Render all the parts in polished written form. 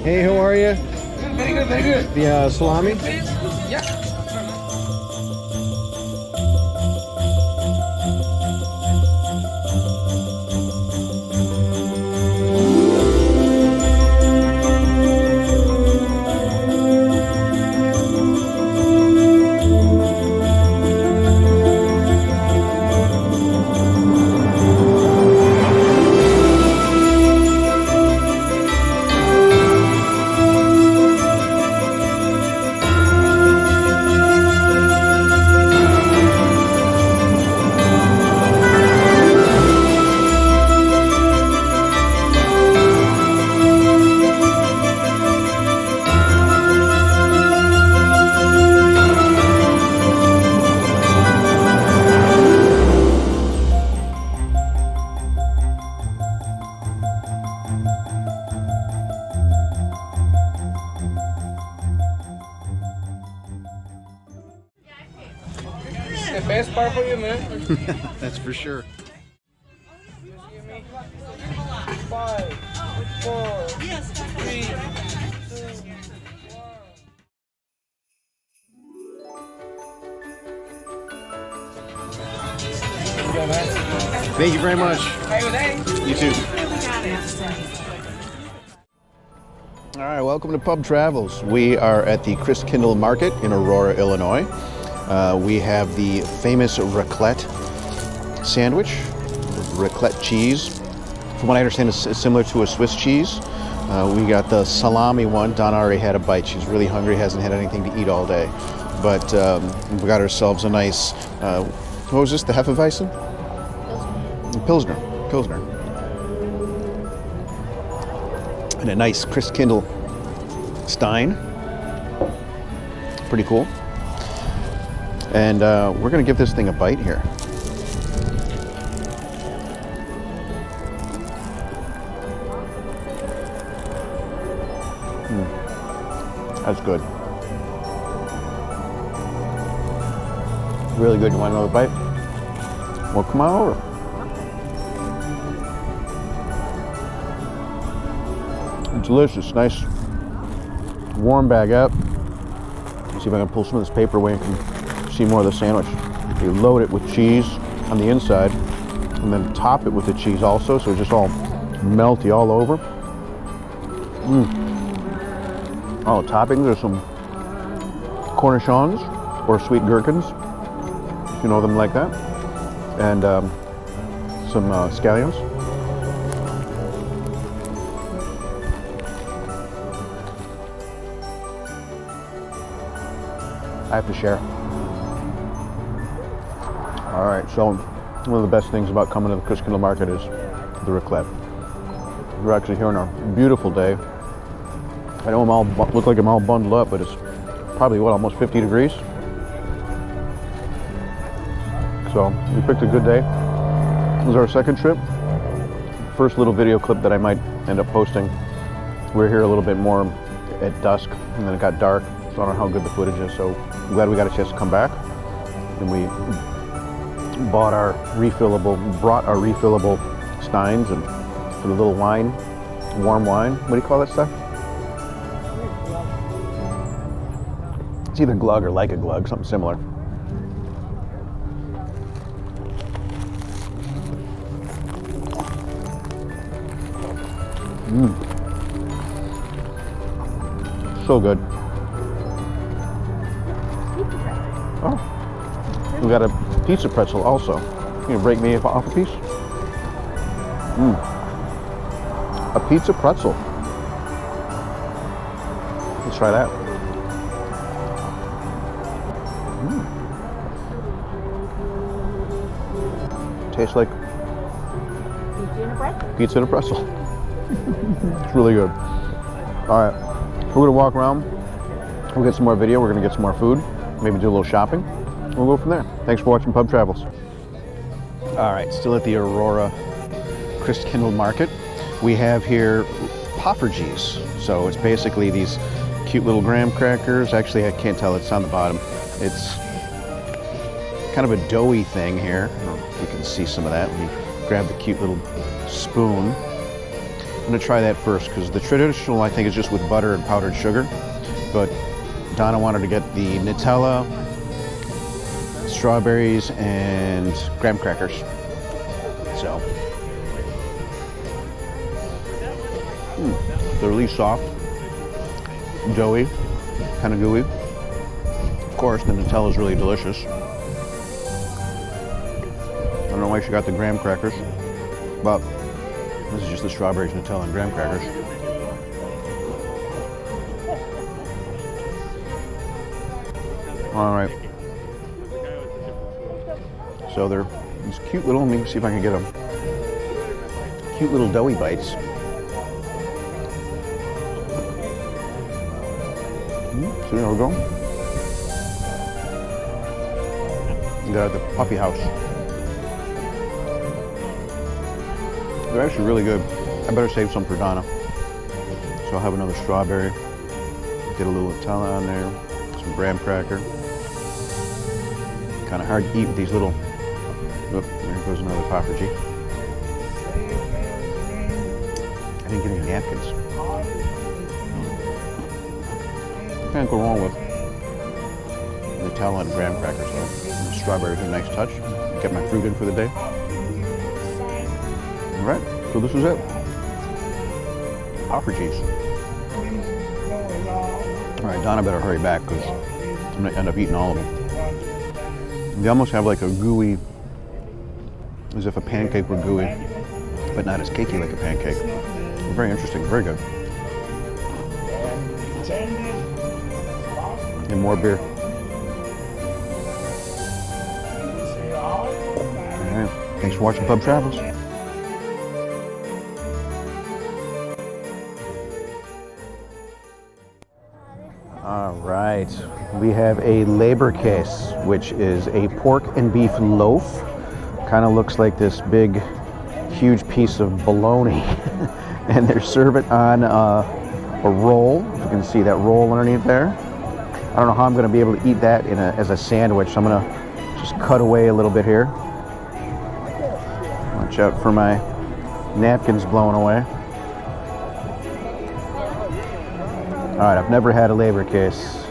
Hey, how are you? Very good, very good. The salami? Yeah. The best part for you, man. That's for sure. Just give me 5, 4, 3, 2, 1. Thank you very much. Have a good day. You too. All right, welcome to Pub Travels. We are at the Christkindlemarket in Aurora, Illinois. We have the famous Raclette Sandwich, raclette cheese. From what I understand, it's similar to a Swiss cheese. We got the salami one. Donna already had a bite. She's really hungry, hasn't had anything to eat all day. But we got ourselves a nice, what was this, the Hefeweizen? Pilsner. And a nice Christkindl Stein. Pretty cool. And we're going to give this thing a bite here. That's good. Really good. You want another bite? Well, come on over. Delicious, nice warm baguette. Let's see if I can pull some of this paper away and can see more of the sandwich. You load it with cheese on the inside and then top it with the cheese also, so it's just all melty all over. Oh, toppings are some cornichons or sweet gherkins, if you know them like that, and some scallions. I have to share. All right, so one of the best things about coming to the Christkindlmarket is the raclette. We're actually here on a beautiful day. I know look like I'm all bundled up, but it's probably, what, almost 50 degrees? So we picked a good day. This is our second trip. First little video clip that I might end up posting. We're here a little bit more at dusk, and then it got dark. So I don't know how good the footage is, so I'm glad we got a chance to come back. And we brought our refillable steins and for the little wine, warm wine. What do you call that stuff? It's either glug or like a glug, something similar. So good. Oh, we got a pizza pretzel also. Can you break me off a piece? A pizza pretzel. Let's try that. Tastes like pizza and a pretzel. It's really good. All right, we're gonna walk around. We'll get some more video. We're gonna get some more food. Maybe do a little shopping. We'll go from there. Thanks for watching Pub Travels. All right, still at the Aurora Christkindlmarket. We have here poffertjes. So it's basically these cute little graham crackers. Actually, I can't tell. It's on the bottom. It's kind of a doughy thing here. I don't know if you can see some of that. We grab the cute little spoon. I'm gonna try that first because the traditional I think is just with butter and powdered sugar, but Donna wanted to get the Nutella, strawberries, and graham crackers. So they're really soft, doughy, kind of gooey. Of course, the Nutella is really delicious. I don't know why she got the graham crackers, but this is just the strawberries, Nutella, and graham crackers. All right. So they're these cute little, let me see if I can get them. Cute little doughy bites. So there we go. They're at the Puppy House. They're actually really good. I better save some for Donna. So I'll have another strawberry. Get a little Nutella on there. Some graham cracker. Kind of hard to eat with these little. Oh, there goes another Poffergy. I didn't get any napkins. Can't go wrong with Nutella and graham crackers though. And the strawberries are a nice touch. Get my fruit in for the day. All right, so this is it. Poffergies. All right, Donna better hurry back because I'm gonna end up eating all of them. They almost have like a gooey, as if a pancake were gooey, but not as cakey like a pancake. Very interesting, very good. And more beer. All right, thanks for watching Pub Travels. All right, we have a Leberkäse, which is a pork and beef loaf. Kind of looks like this big, huge piece of bologna. And they serve it on a roll. You can see that roll underneath there. I don't know how I'm going to be able to eat that as a sandwich, so I'm going to just cut away a little bit here. Watch out for my napkins blowing away. All right, I've never had a Leberkäse,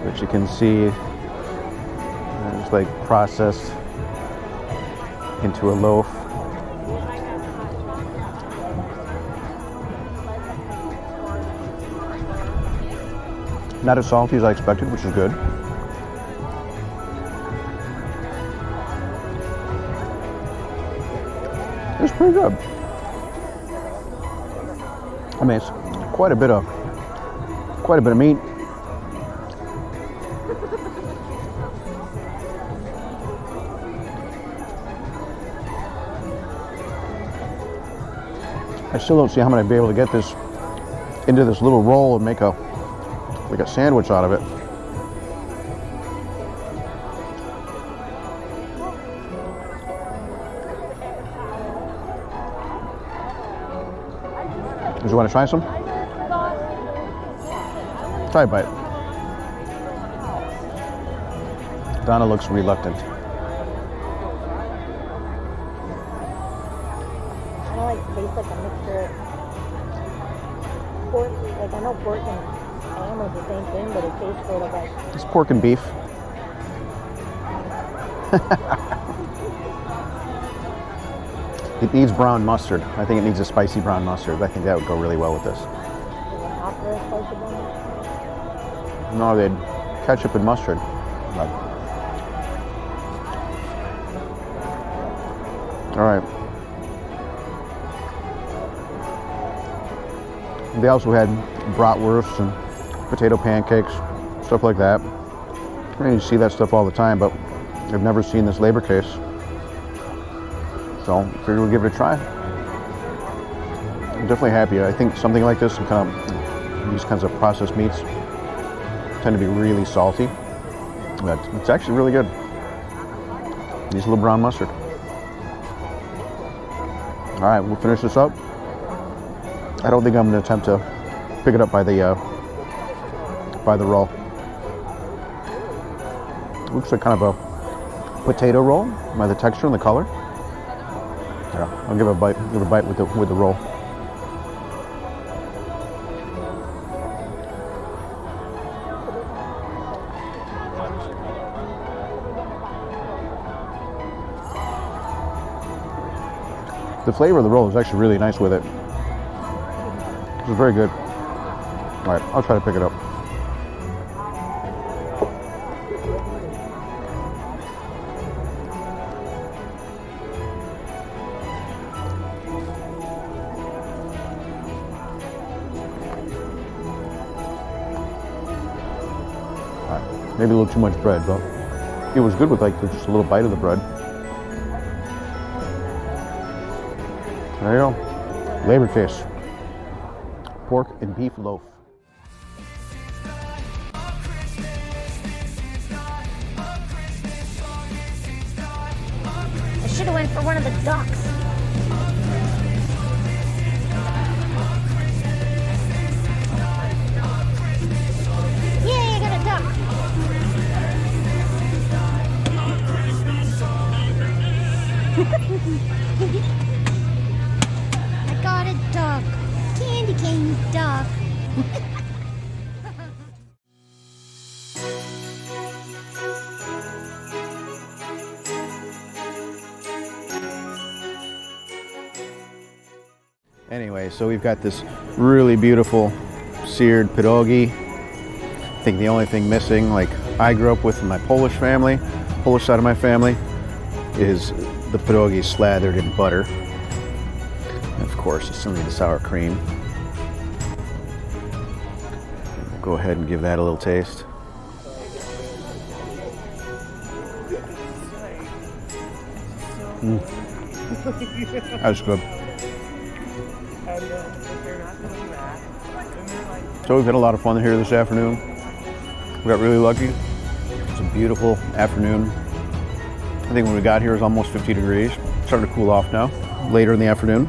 but you can see it's like processed into a loaf. Not as salty as I expected, which is good. It's pretty good. I mean, it's quite a bit of meat. I still don't see how I'm going to be able to get this into this little roll and make a sandwich out of it. Did you want to try some? Try a bite. Donna looks reluctant. I know it tastes like a mixture of pork. Like I know pork and ham is the same thing, but it tastes sort of like. It's pork and beef. It needs brown mustard. I think it needs a spicy brown mustard. I think that would go really well with this. No, they'd ketchup and mustard. But. All right. They also had bratwursts and potato pancakes, stuff like that. I mean, you see that stuff all the time, but I've never seen this Leberkäse. So I figured we'd give it a try. I'm definitely happy. I think something like this, these kinds of processed meats tend to be really salty, but it's actually really good. Needs a little brown mustard. All right, we'll finish this up. I don't think I'm going to attempt to pick it up by the roll. It looks like kind of a potato roll by the texture and the color. Yeah, I'll give it a bite. Give it a bite with the roll. The flavor of the roll is actually really nice with it. This is very good. All right, I'll try to pick it up. All right, maybe a little too much bread, but it was good with like just a little bite of the bread. There you go. Labor case. Pork and beef loaf. I should have went for one of the ducks. Yay, I got a duck. I got a duck. Candy cane duck. Anyway, so we've got this really beautiful seared pierogi. I think the only thing missing, like I grew up with in my Polish family, Polish side of my family, is the pierogi slathered in butter. And of course, you still need the sour cream. We'll go ahead and give that a little taste. That's good. So we've had a lot of fun here this afternoon. We got really lucky. It's a beautiful afternoon. I think when we got here it was almost 50 degrees. It's starting to cool off now, later in the afternoon.